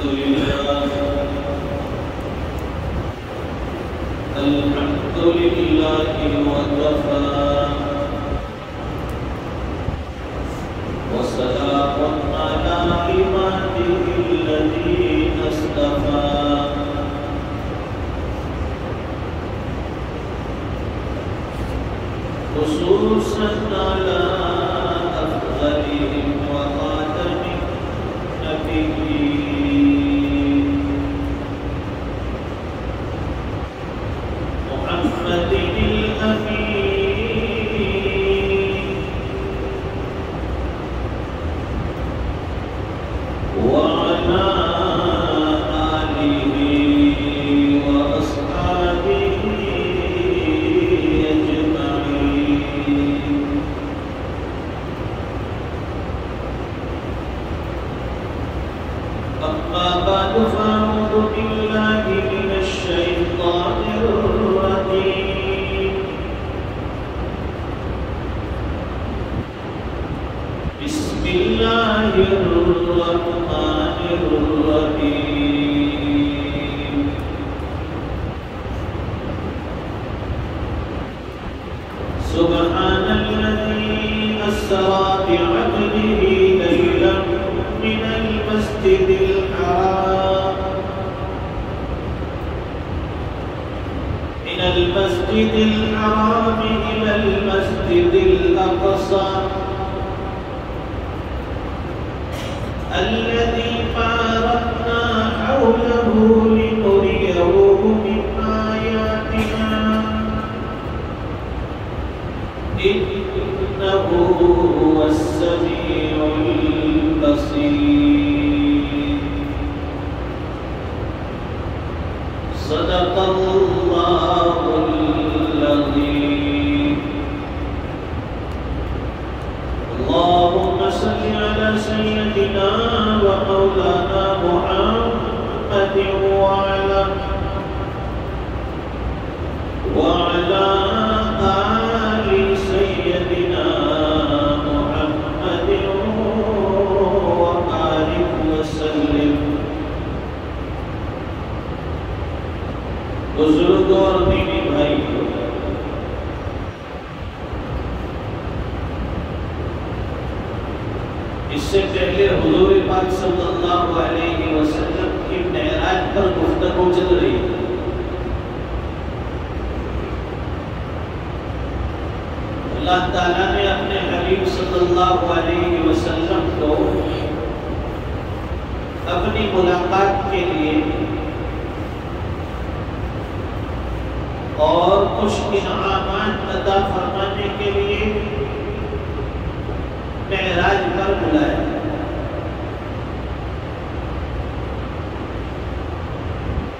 لله وكفى وسلام على عباده الذين اصطفى خصوصا على أفضلهم وخاتم النبيين محمد الأمين وعلى آله وأصحابه أما بعد فأعوذ بالله من الشيطان الرجيم بسم الله الرحمن الرحيم سبحان الذي أسرى بعبده ليلا من المسجد الحرام إلى المسجد الأقصى الذي باركنا حوله لنريه من آياتنا إنه هو السميع البصير صدق الله العظيم اللهم صل على سيدنا ومولانا محمد وعلى آل سيدنا محمد وآله وسلم بزرگ اور دینی بھائی اس سے پہلے حضور پاک صلی اللہ علیہ وسلم کی معراج پر گفتگو چل رہی ہے. اللہ تعالیٰ نے اپنے حبیب صلی اللہ علیہ وسلم کو اپنی ملاقات کے لیے اور کچھ انعامات عطا فرمانے کے لیے معراج پر بلایا.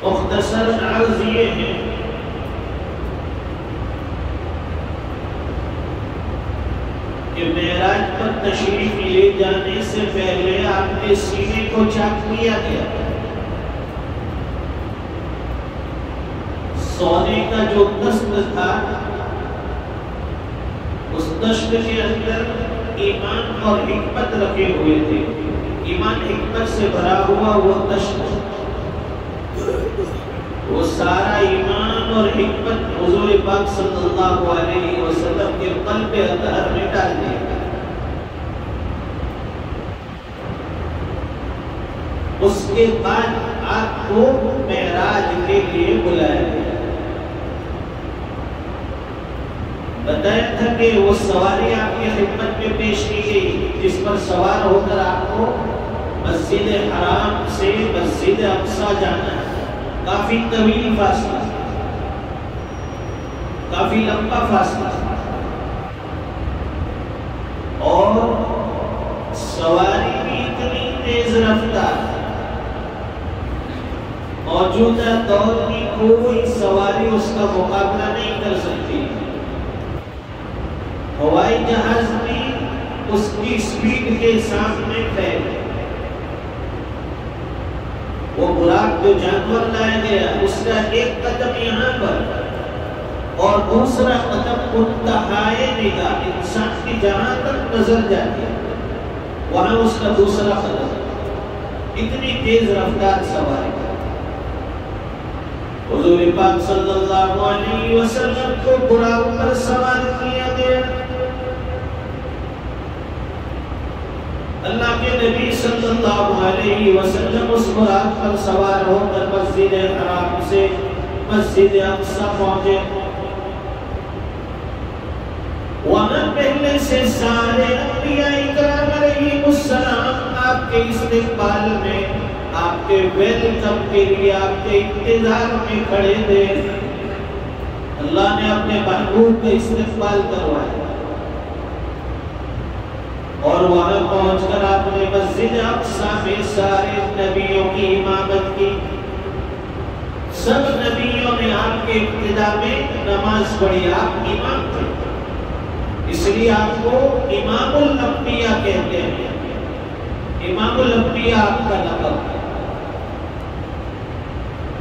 مختصر عرض یہ ہے کہ معراج پر تشریف لے جانے سے پہلے آپ کے سینے کو چاک کیا گیا. سونے کا جو دست تھا اس دست کے اندر ایمان اور حکمت رکھے ہوئے تھے. ایمان حکمت سے بھرا ہوا وہ دست، وہ سارا ایمان اور حکمت حضور پاک صلی اللہ علیہ وسلم کے قلب اطہر میں ڈال دیا. اس کے بعد آپ کو معراج کے لیے بلایا گیا. بتایا تھا کہ وہ سواری آپ کی خدمت میں پیش کی گئی جس پر سوار ہو کر آپ کو مسجد حرام سے مسجد اقصی جانا ہے. کافی طویل فاصلہ، کافی لمبا فاصلہ، اور سواری بھی اتنی تیز رفتار. موجودہ دور کی کوئی سواری اس کا مقابلہ نہیں کر سکتی. ہوائی جہاز بھی اس کی سپیڈ کے سامنے فیل. وہ براق جو جانور لایا گیا اس کا ایک قدم یہاں پر اور دوسرا قدم منتہائے نگاہ انسان کی جہاں تک نظر جاتی ہے وہاں اس کا دوسرا قدم. اتنی تیز رفتار سواری کا۔ حضور پاک صلی اللہ علیہ وسلم کو براق پر سوار کیا گیا۔ اللہ کے نبی صلی اللہ علیہ وسلم اس براق پر سوار ہو کر مسجد حرام سے مسجد اقصی پہنچے۔ وہاں پہلے سے سارے انبیاء اکرام علیہ السلام آپ کے استقبال میں، آپ کے ویلکم کے لیے، آپ کے انتظار میں کھڑے تھے۔ اللہ نے اپنے محبوب کا استقبال کروایا اور وہاں پہنچ کر آپ نے مسجد اقصی میں سارے نبیوں کی امامت کی۔ سب نبیوں نے آپ کے ابتدا میں نماز پڑھی، آپ امام تھے، اس لیے آپ کو امام الانبیاء کہتے ہیں۔ امام الانبیاء آپ کا لقب ہے۔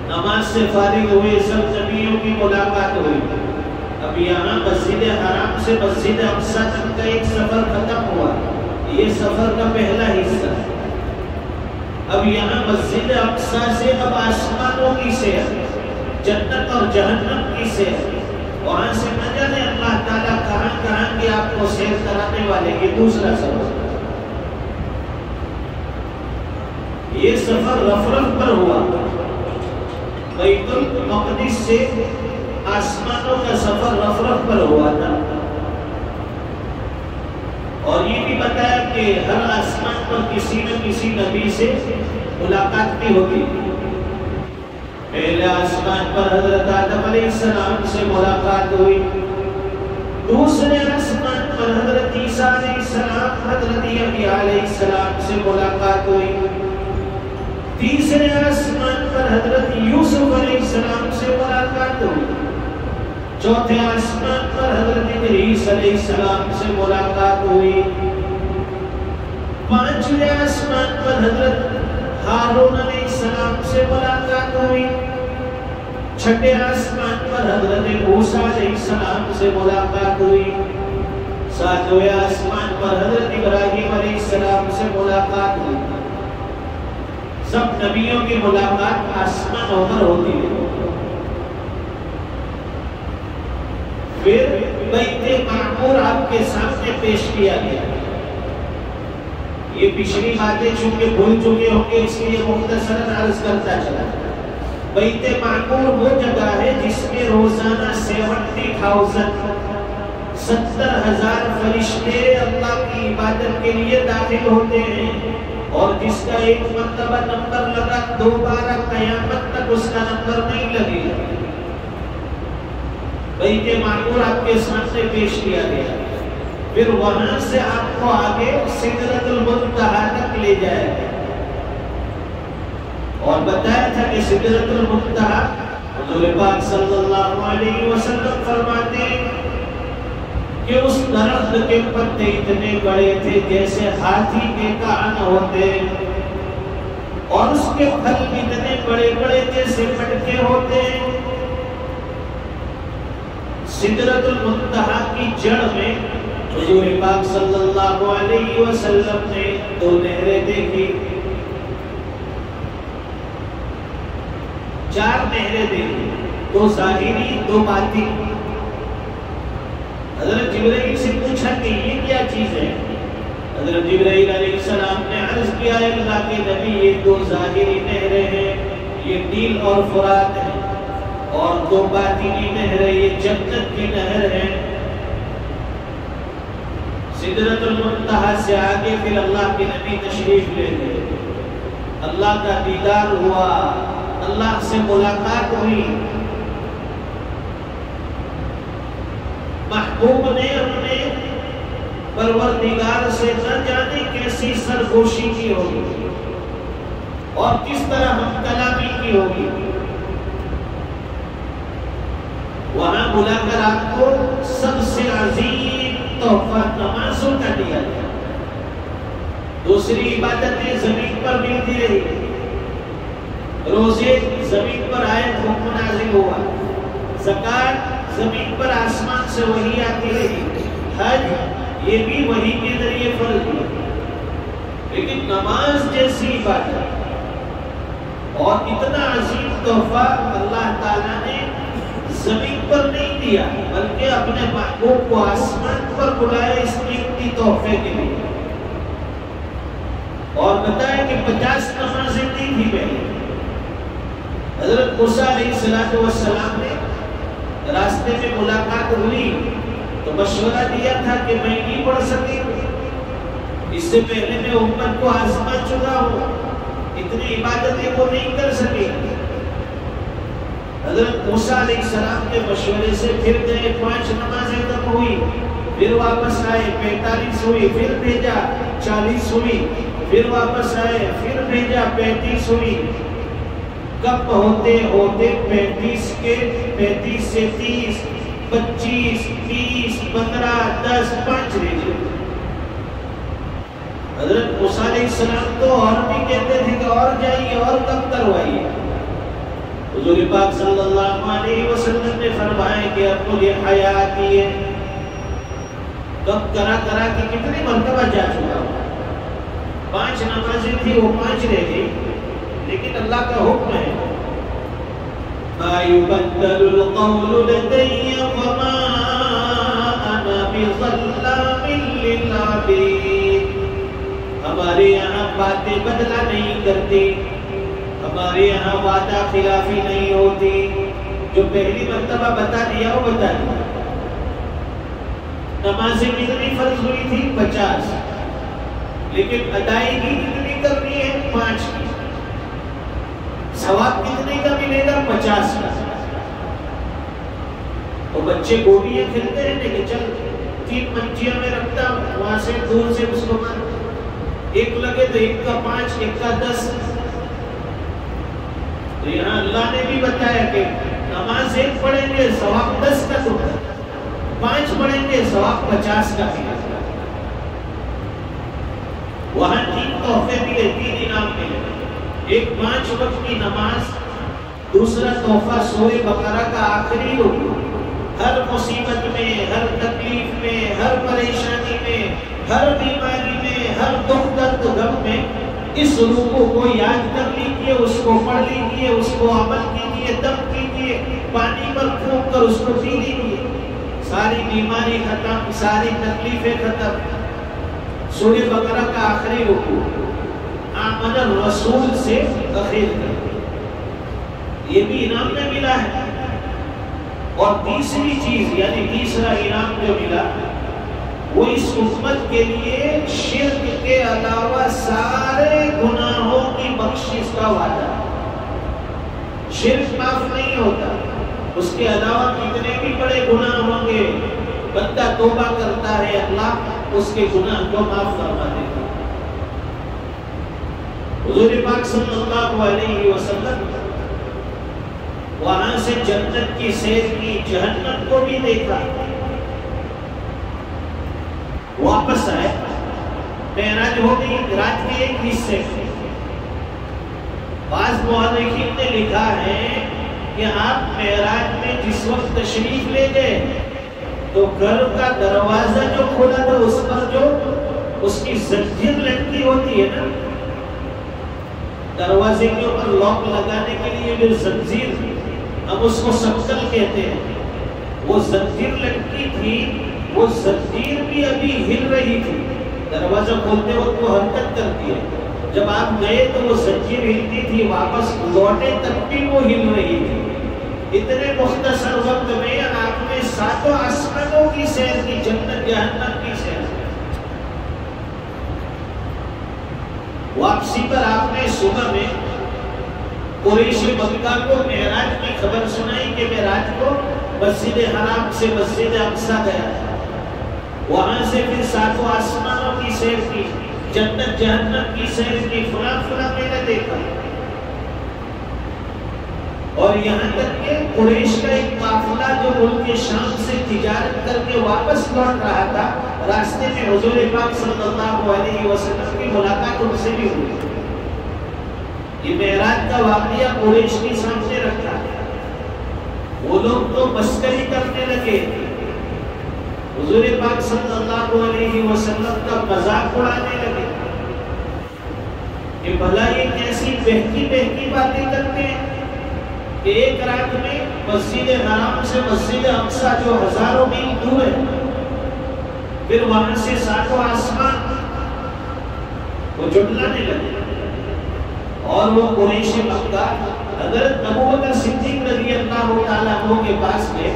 نماز سے فارغ ہوئے سب نبیوں کی ملاقات ہوئی۔ اب یہاں مسجد حرام سے مسجد اقصی تک کا ایک سفر ختم ہوا، یہ سفر کا پہلا حصہ ہے۔ اب یہاں مسجد اقصی سے اب آسمانوں کی سیر، جنت اور جہنم کی سیر، وہاں سے نہ جانے اللہ تعالیٰ کہاں کہاں کے آپ کو سیر کرانے والے، یہ دوسرا سفر۔ یہ سفر رفرف پر ہوا، بیت المقدس سے آسمانوں کا سفر رفرف پر ہوا تھا، اور یہ بھی بتایا کہ ہر آسمان پر کسی نہ کسی نبی سے ملاقات بھی ہوگی۔ پہلے آسمان پر حضرت آدم علیہ السلام سے ملاقات ہوئی، دوسرے آسمان پر حضرت عیسیٰ علیہ السلام، حضرت یحییٰ علیہ السلام سے ملاقات ہوئی، تیسرے آسمان پر حضرت یوسف علیہ السلام سے ملاقات ہوئی، چوتھے آسمان پر حضرت ادریس علیہ السلام سے ملاقات ہوئی، پانچویں آسمان پر حضرت ہارون علیہ السلام سے ملاقات ہوئی، چھٹے آسمان پر حضرت موسیٰ علیہ السلام سے ملاقات ہوئی، ساتویں آسمان پر حضرت ابراہیم علیہ السلام سے ملاقات ہوئی۔ سب نبیوں کی ملاقات آسمانوں پر ہوتی ہے۔ پھر بیت معمور آپ کے سامنے پیش کیا گیا۔ یہ پچھلی باتیں چونکہ بھول چکے ہوں گے، اس لیے مختصراً عرض کرتا چلا۔ بیت معمور وہ جگہ ہے جس میں روزانہ 70,000 فرشتے اللہ کی عبادت کے لیے داخل ہوتے ہیں، اور جس کا ایک مرتبہ نمبر لگا، دوبارہ قیامت تک اس کا نمبر نہیں لگے گا۔ بیت معمور آپ کے سامنے پیش کیا گیا، پھر وہاں سے آپ کو آگے سدرۃ المنتہا تک لے جائے گا، اور بتایا تھا کہ سدرۃ المنتہا حضور پاک صلی اللہ علیہ وسلم فرماتے ہیں کہ اس درخت کے پتے اتنے بڑے تھے جیسے ہاتھی کے کان ہوتے، اور اس کے پھل اتنے بڑے بڑے جیسے مٹکے ہوتے۔ سدرۃ المنتہا کی جڑ میں حضور پاک صلی اللہ علیہ وسلم نے 2 نہریں دیکھی، 4 نہریں دیکھی، 2 ظاہری 2 باطنی۔ حضرت جبرائیل سے پوچھا کہ یہ کیا چیز ہے؟ حضرت جبرائیل علیہ السلام نے عرض کیا ہے اللہ کے نبی، یہ 2 ظاہری نہریں ہیں، یہ نیل اور فرات ہیں، اور 2 باطنی نہریں، یہ جنت کی نہر ہیں۔ سدرۃ المنتہا سے آگے پھر اللہ کے نبی تشریف لے گئے، اللہ کا دیدار ہوا، اللہ سے ملاقات ہوئی۔ محبوب نے اپنے پروردگار سے نہ جانے کیسی سرگوشی کی ہوگی اور کس طرح ہم کلامی کی ہوگی۔ وہاں بلا کر آپ کو سب سے عظیم تحفہ نمازوں کا دیا گیا، دوسری عبادتیں زمین پر ملتی رہی، روزے زمین پر آئے حکم نازل ہوا، زکوٰۃ زمین پر آسمان سے وحی آتی رہی، حج یہ بھی وحی کے ذریعے فرض ہوا، لیکن نماز جیسی عبادت اور اتنا عظیم تحفہ اللہ تعالیٰ نے زمین پر نہیں دیا بلکہ اپنے محبوب کو آسمان پر بلایا اس قیمتی تحفے کے لیے، اور بتایا کہ 50 نمازیں دی تھی پہلے۔ حضرت موسیٰ علیہ السلام نے راستے میں ملاقات ہوئی تو مشورہ دیا تھا کہ میں نہیں پڑھ سکی، اس سے پہلے میں امت کو آزما چکا ہوں، اتنی عبادتیں وہ نہیں کر سکی۔ حضرت موسیٰ علیہ السلام کے مشورے سے پھر گئے، 5 نمازیں کم ہوئی، پھر واپس آئے، 45 ہوئی، پھر بھیجا 40 ہوئی، پھر واپس آئے، پھر بھیجا 35 ہوئی، کم ہوتے ہوتے 35 کے 35 سے 30، 25، 30، 15، 10، 5 رہ گئے۔ حضرت موسیٰ علیہ السلام تو اور بھی کہتے تھے کہ اور جائیے اور کم کروائیے۔ حضور پاک صلی اللہ علیہ وسلم نے فرمایا کہ اب مجھے حیا آتی ہے، کم کرا کے کتنی مرتبہ جا چکا ہوں، 5 نمازیں تھی وہ 5 رہ گئی، لیکن اللہ کا حکم ہے ما يبدل القول لدي وما انا بظلام للعبید۔ ہمارے یہاں باتیں بدلا نہیں کرتی، ہمارے یہاں وعدہ خلافی نہیں ہوتی، جو پہلی مرتبہ بتا دیا وہ بتا دیا۔ نمازیں کتنی فرض ہوئی تھی؟ 50، لیکن ادائیگی کتنی کرنی ہے؟ 5 کی۔ ثواب کتنے کا ملے گا؟ 50 کا۔ تو بچے گوبیاں کھلتے رہتے کہ چل 3 منچیاں میں رکھتا ہوں، وہاں سے دور سے اس کو مار، ایک لگے تو 1 کا 5، 1 کا 10۔ تو یہاں اللہ نے بھی بتایا کہ نماز 1 پڑھیں گے ثواب 10 کا تو 5 پڑھیں گے ثواب 50 کا ملے گا۔ وہاں 3 تحفے ملے، 3 انعام ملے، ایک 5 وقت کی نماز، دوسرا تحفہ سورہ بقرہ کا آخری رکوع۔ ہر مصیبت میں، ہر تکلیف میں، ہر پریشانی میں، ہر بیماری میں، ہر دکھ درد غم میں اس رکوع کو یاد کر لیجیے، اس کو پڑھ لیجیے، اس کو عمل کیجیے، دم کیجیے، پانی پر پھونک کر اس کو پی لیجیے، ساری بیماری ختم، ساری تکلیفیں ختم۔ سورہ بقرہ کا آخری رکوع آمن الرسول سے اخیر کر، یہ بھی انعام میں ملا ہے۔ اور تیسری چیز یعنی تیسرا انعام جو ملا وہ اس امت کے لیے شرک کے علاوہ سارے گناہوں کی بخشش کا وعدہ۔ شرک معاف نہیں ہوتا، اس کے علاوہ کتنے بھی بڑے گناہ ہوں گے، بندہ توبہ کرتا ہے اللہ اس کے گناہ کو معاف فرما دیتا۔ حضور پاک صلی اللہ علیہ وسلم وہاں سے جنت کی سیر کی، جہنم کو بھی دیکھا، واپس آئے، معراج ہو گئی رات کے ایک حصے میں۔ بعض مورخین نے لکھا ہے کہ آپ معراج میں جس وقت تشریف لے گئے تو گھر کا دروازہ جو کھلا تھا اس پر جو اس کی زنجیر لٹکی ہوتی ہے نا، دروازے کے اوپر لاک لگانے کے لیے جو زنجیر، ہم اس کو سکل کہتے ہیں، وہ زنجیر لٹکی تھی، وہ زنجیر بھی ابھی ہل رہی تھی، دروازہ کھولتے وقت وہ حرکت کرتی ہے، جب آپ گئے تو وہ زنجیر ہلتی تھی، واپس لوٹے تب بھی وہ ہل رہی تھی۔ اتنے مختصر وقت میں آپ نے 7 آسمانوں کی سیر کی، جنت جہنم کی سیر۔ واپسی پر آپ نے صبح میں قریش مکہ کو معراج کی خبر سنائی کہ میں رات کو مسجد حرام سے مسجد اقصی گیا، وہاں سے پھر 7 آسمانوں کی سیر کی، جنت جہنم کی سیر کی، فلاں فلاں میں نے دیکھا۔ اور یہاں تک کہ قریش کا ایک قافلہ جو ملک شام سے تجارت کر کے واپس لوٹ رہا تھا، راستے میں حضور پاک صلی اللہ علیہ وسلم کی ملاقات ان سے بھی ہوئی۔ یہ معراج کا واقعہ قریش کے سامنے رکھا، وہ لوگ تو مسخری کرنے لگے، حضور پاک صلی اللہ علیہ وسلم کا مذاق اڑانے لگے کہ بھلا یہ کیسی بہتی بہتی باتیں کرتے ہیں کہ ایک رات میں مسجد حرام سے مسجد اقصی جو ہزاروں میل دور ہے، پھر وہاں سے ساتوں آسمان وہ جھٹلانے لگے، اور وہ قریش مکہ حضرت ابوبکر صدیق رضی اللہ تعالیٰ عنہ کے پاس گئے،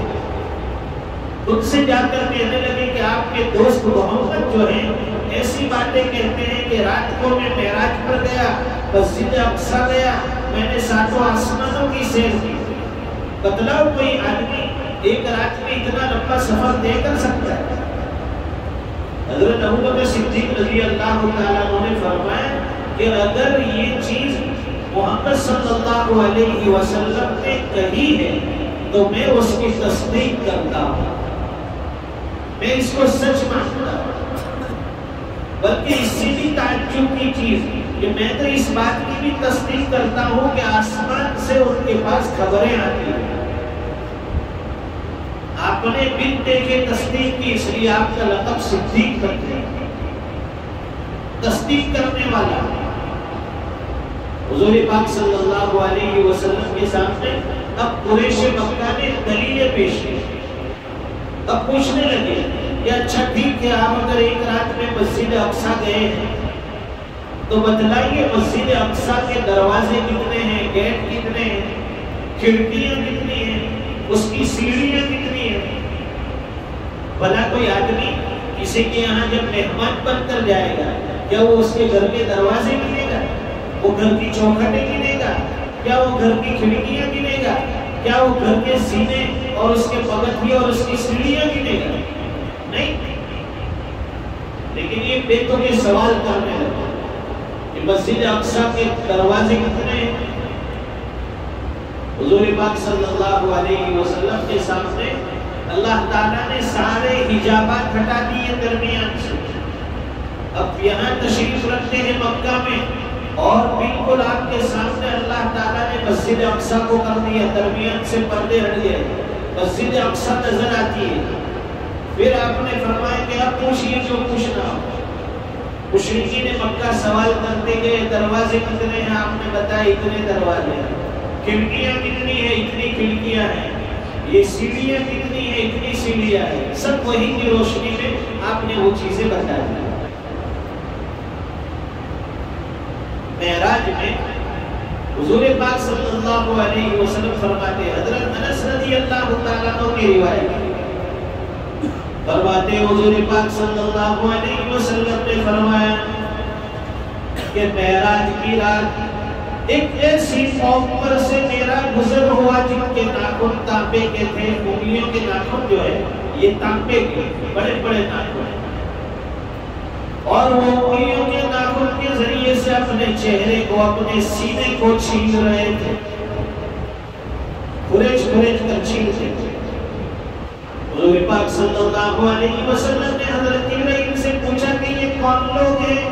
ان سے جا کر کہنے لگے کہ آپ کے دوست محمد جو ہیں ایسی باتیں کہتے ہیں کہ رات کو میں معراج پر گیا، مسجد اقصی گیا، میں نے ساتوں آسمانوں کی سیر کی، بتلاؤ کوئی آدمی ایک رات میں اتنا لمبا سفر طے کر سکتا ہے؟ حضرت ابوبکر صدیق رضی اللہ تعالیٰ عنہ نے فرمایا کہ اگر یہ چیز محمد صلی اللہ علیہ وسلم نے کہی ہے تو میں اس کی تصدیق کرتا ہوں، میں اس کو سچ مانتا ہوں، بلکہ اس سے بھی تعجب کی چیز کہ میں تو اس بات کی بھی تصدیق کرتا ہوں کہ آسمان سے ان کے پاس خبریں آتی ہیں، آپ نے بن دیکھے تصدیق کی، اس لیے آپ کا لقب صدیق کرتے ہیں، تصدیق کرنے والا۔ حضور پاک صلی اللہ علیہ وسلم کے سامنے اب قریش مکہ نے دلیلیں پیش کی، اب پوچھنے لگے کہ اچھا ٹھیک ہے، آپ اگر ایک رات میں مسجد اقصی گئے ہیں تو بتلائیے مسجد اقصی کے دروازے کتنے ہیں، گیٹ کتنے ہیں، کھڑکیاں کتنی ہیں، اس کی سیڑھیاں کتنی ہیں؟ بھلا کوئی آدمی کسی کے یہاں جب مہمان بن کر جائے گا کیا وہ اس کے گھر کے دروازے گنے گا، وہ گھر کی چوکھٹیں گنے گا، کیا وہ گھر کی کھڑکیاں گنے گا، کیا وہ گھر کے سینے اور اس کے پگتھے اور اس کی سیڑھیاں گنے گا؟ نہیں۔ لیکن یہ بے تو کے سوال کرنے لگا کہ مسجد اقصی کے دروازے کتنے ہیں؟ حضور پاک صلی اللہ علیہ وسلم کے سامنے اللہ تعالیٰ نے سارے حجابات ہٹا دیے درمیان سے، اب یہاں تشریف رکھتے ہیں مکہ میں، اور بالکل آپ کے سامنے اللہ تعالیٰ نے مسجد اقصی کو کر دیا، درمیان سے پردے ہٹ گئے، مسجد اقصی نظر آتی ہے۔ پھر آپ نے فرمایا کہ اب پوچھئے جو پوچھنا ہو۔ مشرکین مکہ سوال کرتے گئے دروازے کتنے ہیں، آپ نے بتایا اتنے دروازے ہیں، کھڑکیاں کتنی ہیں، اتنی کھڑکیاں ہیں، یہ سیڑھیاں کتنی ہیں، اتنی سیڑھیاں ہیں، سب وہی کی روشنی میں آپ نے وہ چیزیں بتا دی۔ معراج میں حضور پاک صلی اللہ علیہ وسلم فرماتے ہیں، حضرت انس رضی اللہ تعالیٰ عنہ کی روایت فرماتے ہیں حضور پاک صلی اللہ علیہ وسلم نے فرمایا کہ معراج کی رات ایک ایسی قوم پر سے میرا گزر ہوا جن کے ناخن تانبے کے تھے، انگلیوں کے ناخن جو ہے یہ تانبے کے بڑے بڑے ناخن ہیں، اور وہ انگلیوں کے ناخن کے ذریعے سے اپنے چہرے کو، اپنے سینے کو چھین رہے تھے، کھریچ کھریچ کر چھینتے تھے۔ حضور پاک صلی اللہ علیہ وسلم نے حضرت جبرائیل سے پوچھا کہ یہ کون لوگ ہیں؟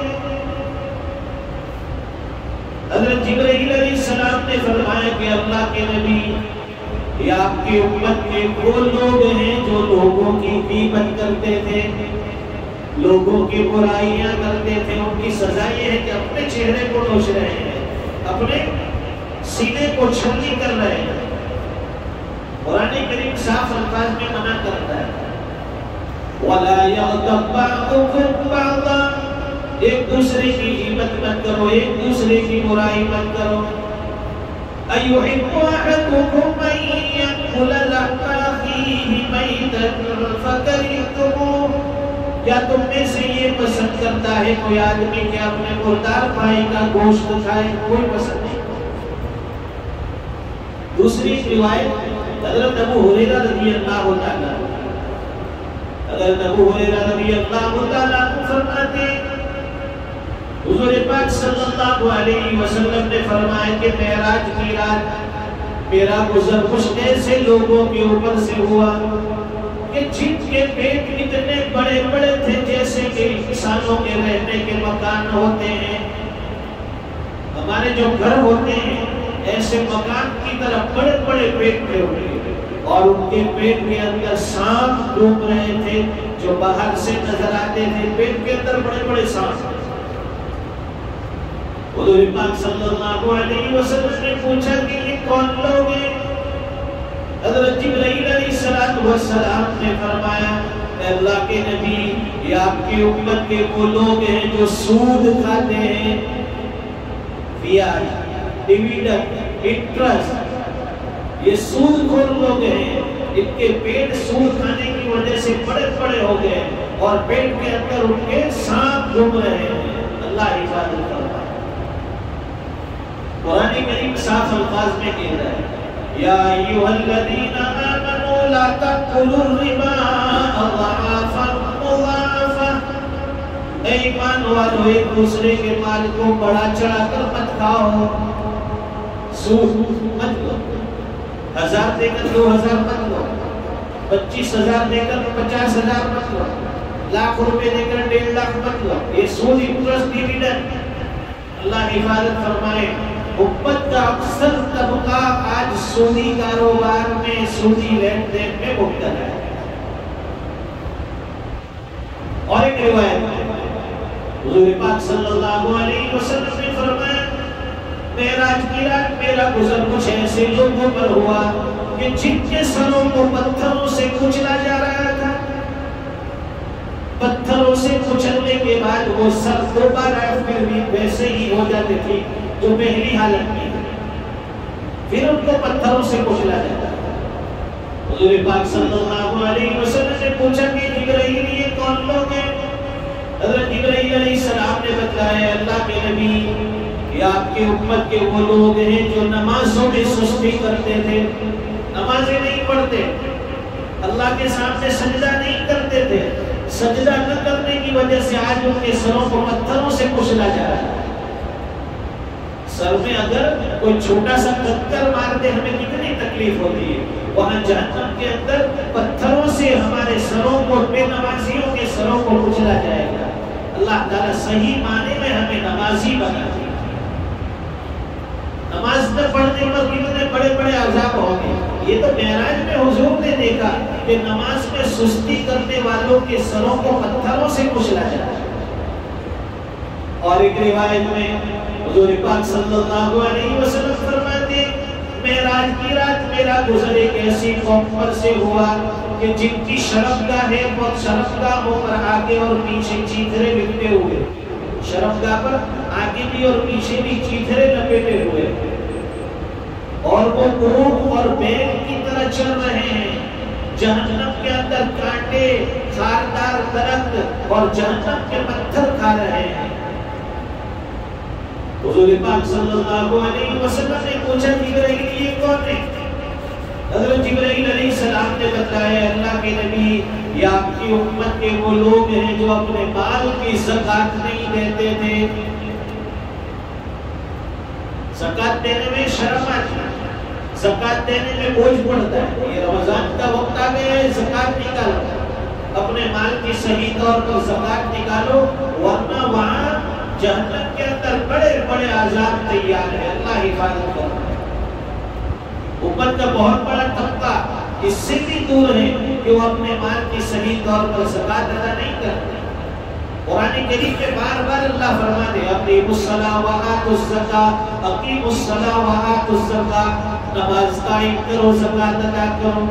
حضرت جبرائیل علیہ السلام نے فرمایا کہ اللہ کے نبی، یہ آپ کی امت کے وہ لوگ ہیں جو لوگوں کی غیبت کرتے تھے، لوگوں کی برائیاں کرتے تھے، ان کی سزا یہ ہے کہ اپنے چہرے کو نوچ رہے ہیں، اپنے سینے کو چھلنی کر رہے ہیں۔ قرآن کریم صاف الفاظ میں منع کرتا ہے وَلَا يَغْتَبْ بَعْضُكُمْ بَعْضًا، ایک دوسرے کی غیبت مت کرو، ایک دوسرے کی برائی مت کرو۔ أَيُحِبُّ أَحَدُكُمْ أَن يَأْكُلَ لَحْمَ أَخِيهِ مَيْتًا فَكَرِهْتُمُوهُ، کیا تم میں سے یہ پسند کرتا ہے کوئی آدمی کہ اپنے مردار بھائی کا گوشت کھائے؟ کوئی پسند نہیں۔ دوسری روایت حضرت ابو ہریرہ رضی اللہ تعالیٰ فرماتے ہیں حضور پاک صلی اللہ علیہ وسلم نے فرمایا کہ معراج کی رات میرا گزر کچھ ایسے لوگوں کے اوپر سے ہوا کہ جن کے پیٹ اتنے بڑے بڑے تھے جیسے کہ انسانوں کے رہنے کے مکان ہوتے ہیں، ہمارے جو گھر ہوتے ہیں ایسے مکان کی طرح بڑے بڑے پیٹ پہ ہوتے ہیں، اور ان کے پیٹ کے اندر سانپ گھوم رہے تھے جو باہر سے نظر آتے تھے، پیٹ کے اندر بڑے بڑے سانپ۔ حضور پاک صلی اللہ علیہ وسلم نے پوچھا کہ یہ کون لوگ ہیں؟ حضرت جبرائیل علیہ السلام نے فرمایا کہ اللہ کے نبی یہ آپ کی امت کے وہ لوگ ہیں جو سود کھاتے ہیں، بیاج، ڈیویڈنڈ، انٹرسٹ، یہ سود خور لوگ ہیں، ان کے پیٹ سود کھانے کی وجہ سے بڑے بڑے ہو گئے اور پیٹ کے اندر ان کے سانپ گھوم رہے ہیں۔ اللہ حفاظت کرتا ہے۔ قرآن کریم صاف الفاظ میں کہہ رہا ہے یا ایھا الذین آمنوا لا تأکلوا الربا اضعافا مضاعفا، اے ایمان والو ایک دوسرے کے مال کو بڑا چڑھا کر مت کھاؤ، سود مت لو، 1000 دے کر 2000 مت لو، 25,000 دے کر 50,000 مت لو، لاکھ روپے دے کر 1.5 لاکھ مت لو، یہ سود انٹرسٹ ڈیویڈنڈ۔ اللہ حفاظت فرمائے، امت کا اکثر طبقہ آج سودی کاروبار میں، سودی لین دین میں مبتلا ہے۔ اور ایک روایت ہے حضور پاک صلی اللہ علیہ وسلم نے فرمایا معراج کی رات میرا گزر کچھ ایسے لوگوں پر ہوا کہ جن کے سروں کو پتھروں سے کچلا جا رہا تھا، پتھروں سے کچلنے کے بعد وہ سر دوبارہ پھر بھی ویسے ہی ہو جاتے تھے جو پہلی حالت میں، پھر ان کو پتھروں سے کچلا جاتا۔ حضور پاک صلی اللہ علیہ وسلم نے پوچھا کہ جبرائیل یہ کون لوگ ہیں؟ حضرت جبرائیل علیہ السلام نے بتایا اللہ کے نبی یہ آپ کے امت کے وہ لوگ ہیں جو نمازوں میں سستی کرتے تھے، نمازیں نہیں پڑھتے، اللہ کے سامنے سجدہ نہیں کرتے تھے، سجدہ نہ کرنے کی وجہ سے آج ان کے سروں کو پتھروں سے کچلا جا رہا ہے۔ سر میں اگر کوئی چھوٹا سا پتھر مار دے ہمیں کتنی تکلیف ہوتی ہے، وہاں جہنم کے اندر پتھروں سے ہمارے سروں کو، بے نمازیوں کے سروں کو کچلا جائے گا۔ اللہ تعالیٰ صحیح معنی میں ہمیں نمازی بنا دے۔ نماز نہ پڑھنے پر کتنے بڑے بڑے عذاب ہوں گے۔ یہ تو معراج میں حضور نے دیکھا کہ نماز میں سستی کرنے والوں کے سروں کو پتھروں سے کچلا جائے۔ اور ایک روایت میں حضور پاک صلی اللہ علیہ وسلم فرماتے معراج کی رات میرا گزر ایک ایسی قوم پر سے ہوا کہ جن کی شرمگاہ ہے وہ شرمگاہوں پر آگے اور پیچھے چیترے لپٹے ہوئے، شرمگاہ پر آگے بھی اور پیچھے بھی چیترے لپٹے ہوئے، اور وہ اونٹ اور بیل کی طرح چل رہے ہیں، جہنم کے اندر کانٹے، خاردار درخت اور جہنم کے پتھر کھا رہے ہیں۔ حضور پاک صلی اللہ علیہ وسلم نے پوچھا جبرائیل یہ کون ہے؟ حضرت جبرائیل علیہ السلام نے بتایا اللہ کے نبی یہ آپ کی امت کے وہ لوگ ہیں جو اپنے مال کی زکات نہیں دیتے تھے۔ زکات دینے میں شرم آتی ہے، زکات دینے میں بوجھ پڑتا ہے۔ یہ رمضان کا وقت آ گیا ہے، زکات نکالو، اپنے مال کی صحیح طور پر زکات نکالو، ورنہ وہاں جہنم کے اندر بڑے بڑے عذاب تیار ہے۔ اللہ حفاظت کرتا ہے۔ امت کا بہت بڑا طبقہ اس سے بھی دور ہے کہ وہ اپنے مال کی صحیح طور پر زکات ادا نہیں کرتے۔ قرآن کریم میں بار بار اللہ فرماتے اقیموا الصلاۃ وآتوا الزکاۃ، اقیموا الصلاۃ وآتوا الزکاۃ، نماز قائم کرو، زکات ادا کرو۔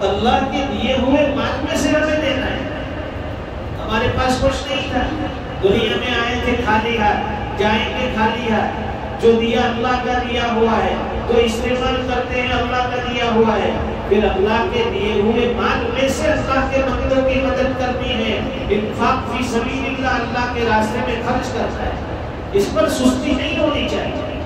اللہ کے دیے ہوئے مال میں سے ہمیں دینا ہے۔ ہمارے پاس کچھ نہیں تھا، دنیا میں آئے تھے خالی ہاتھ، جائیں گے خالی ہاتھ، جو دیا اللہ کا دیا ہوا ہے تو استعمال کرتے ہیں، اللہ کا دیا ہوا ہے، پھر اللہ کے دیے ہوئے مال میں سے اللہ کے بندوں کی مدد کرنی ہے۔ انفاق فی سبیل اللہ، اللہ کے راستے میں خرچ کرنا ہے، اس پر سستی نہیں ہونی چاہیے۔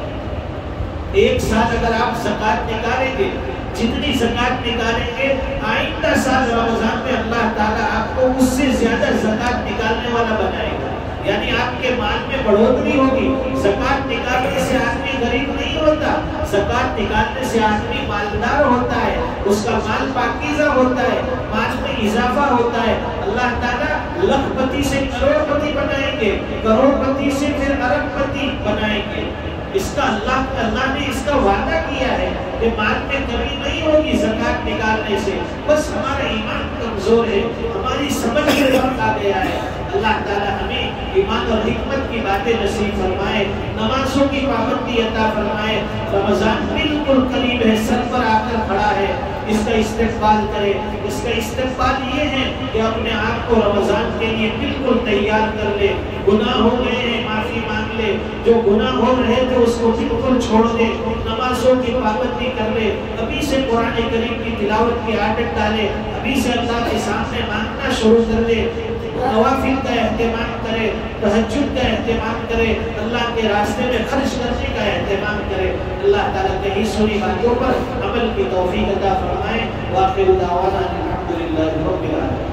ایک سال اگر آپ زکات نکالیں گے، جتنی زکات نکالیں گے آئندہ سال رمضان میں اللہ تعالیٰ آپ کو اس سے زیادہ زکات نکالنے والا بنائے گا، یعنی آپ کے مال میں بڑھوتری ہوگی۔ زکات نکالنے سے آدمی غریب نہیں ہوتا، زکات نکالنے سے آدمی مالدار ہوتا ہے، اس کا مال پاکیزہ ہوتا ہے، مال میں اضافہ ہوتا ہے۔ اللہ تعالیٰ لاکھ پتی سے کروڑ پتی بنائیں گے، کروڑ پتی سے پھر ارب پتی بنائیں گے۔ اس کا اللہ نے اس کا وعدہ کیا ہے کہ مال میں کمی نہیں ہوگی زکات نکالنے سے، بس ہمارا ایمان کمزور ہے، ہماری سمجھ میں فرق آ گیا ہے۔ اللہ تعالیٰ ہمیں ایمان اور حکمت کی باتیں نصیب فرمائے، نمازوں کی پابندی عطا فرمائے۔ رمضان بالکل قریب ہے، سر پر آ کر کھڑا ہے، اس کا استقبال کرے۔ اس کا استقبال یہ ہے کہ اپنے آپ کو رمضان کے لیے بالکل تیار کر لے۔ گناہ ہو گئے ہیں معافی مانگ لے، جو گناہ ہو رہے تھے اس کو بالکل چھوڑ دے، نمازوں کی پابندی کر لے، ابھی سے قرآن کریم کی تلاوت کی عادت ڈالے، ابھی سے اللہ کے سامنے مانگنا شروع کر دے، نوافل کا اہتمام کرے، تہجد کا اہتمام کرے، اللہ کے راستے میں خرچ کرنے کا اہتمام کرے۔ اللہ تعالیٰ کہیں سنی باتوں پر عمل کی توفیق عطا فرمائے۔ وآخر دعوانا الحمدللہ رب العالمین۔